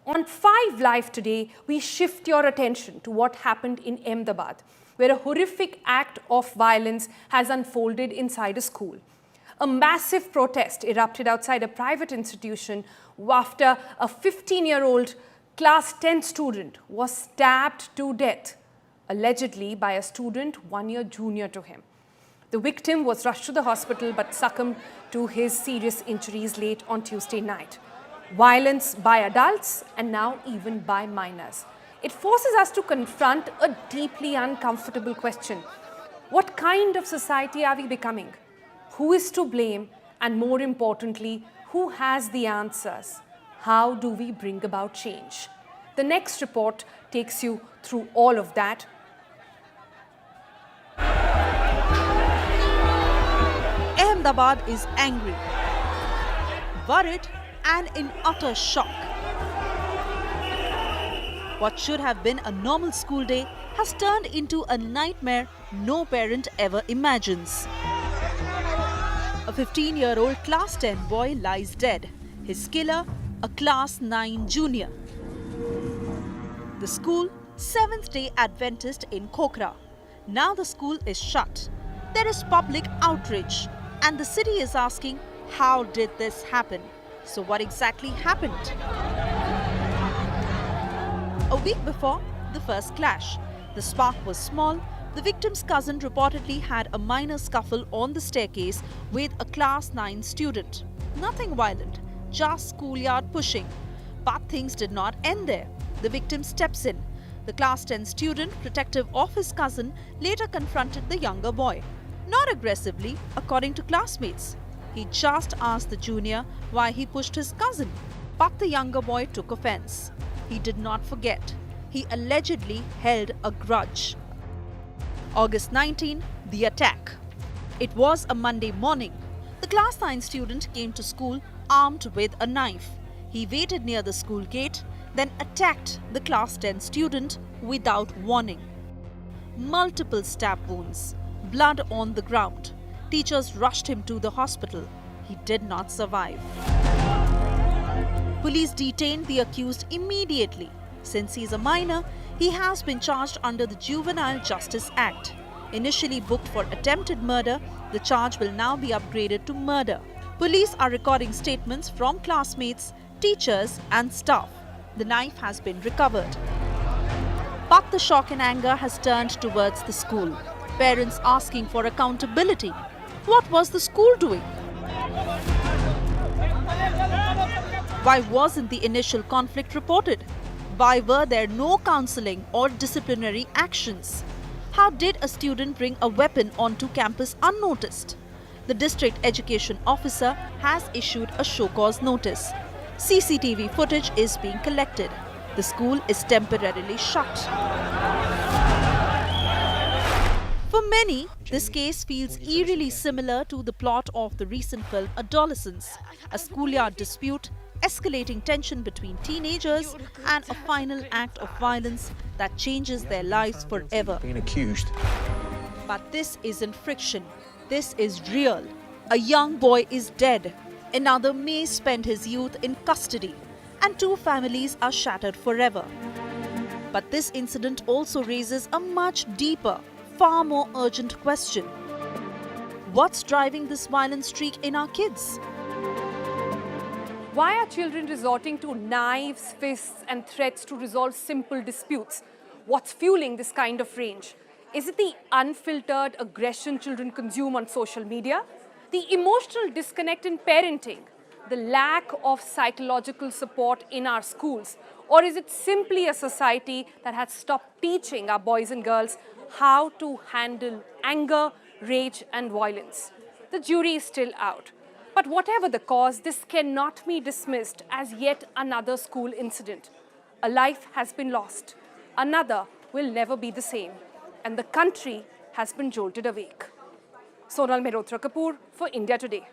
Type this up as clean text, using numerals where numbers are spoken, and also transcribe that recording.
On 5 Live today, we shift your attention to what happened in Ahmedabad, where a horrific act of violence has unfolded inside a school. A massive protest erupted outside a private institution after a 15-year-old class 10 student was stabbed to death, allegedly by a student 1 year junior to him. The victim was rushed to the hospital but succumbed to his serious injuries late on Tuesday night. Violence by adults and now even by minors. It forces us to confront a deeply uncomfortable question. What kind of society are we becoming? Who is to blame? And more importantly, who has the answers? How do we bring about change? The next report takes you through all of that. Ahmedabad is angry, worried and in utter shock. What should have been a normal school day has turned into a nightmare no parent ever imagines. A 15-year-old class 10 boy lies dead. His killer, a class 9 junior. The school, Seventh-day Adventist in Khokra. Now the school is shut. There is public outrage, and the city is asking, how did this happen? So what exactly happened? A week before the first clash, the spark was small. The victim's cousin reportedly had a minor scuffle on the staircase with a class 9 student. Nothing violent, just schoolyard pushing. But things did not end there. The victim steps in. The class 10 student, protective of his cousin, later confronted the younger boy. Not aggressively, according to classmates. He just asked the junior why he pushed his cousin. But the younger boy took offense. He did not forget. He allegedly held a grudge. August 19, the attack. It was a Monday morning. The class 9 student came to school armed with a knife. He waited near the school gate, then attacked the class 10 student without warning. Multiple stab wounds, blood on the ground. Teachers rushed him to the hospital. He did not survive. Police detained the accused immediately. Since he is a minor, he has been charged under the Juvenile Justice Act. Initially booked for attempted murder, the charge will now be upgraded to murder. Police are recording statements from classmates, teachers and staff. The knife has been recovered. But the shock and anger has turned towards the school. Parents asking for accountability. What was the school doing? Why wasn't the initial conflict reported? Why were there no counseling or disciplinary actions? How did a student bring a weapon onto campus unnoticed? The district education officer has issued a show cause notice. CCTV footage is being collected. The school is temporarily shut. For many, this case feels eerily similar to the plot of the recent film Adolescence, a schoolyard dispute, escalating tension between teenagers, and a final act of violence that changes their lives forever. Being accused. But this isn't fiction. This is real. A young boy is dead. Another may spend his youth in custody. And 2 families are shattered forever. But this incident also raises a much deeper, far more urgent question. What's driving this violent streak in our kids? Why are children resorting to knives, fists and threats to resolve simple disputes? What's fueling this kind of rage? Is it the unfiltered aggression children consume on social media? The emotional disconnect in parenting? The lack of psychological support in our schools? Or is it simply a society that has stopped teaching our boys and girls how to handle anger, rage and violence? The jury is still out. But whatever the cause, this cannot be dismissed as yet another school incident. A life has been lost. Another will never be the same. And the country has been jolted awake. Sonal Mehrotra Kapoor for India Today.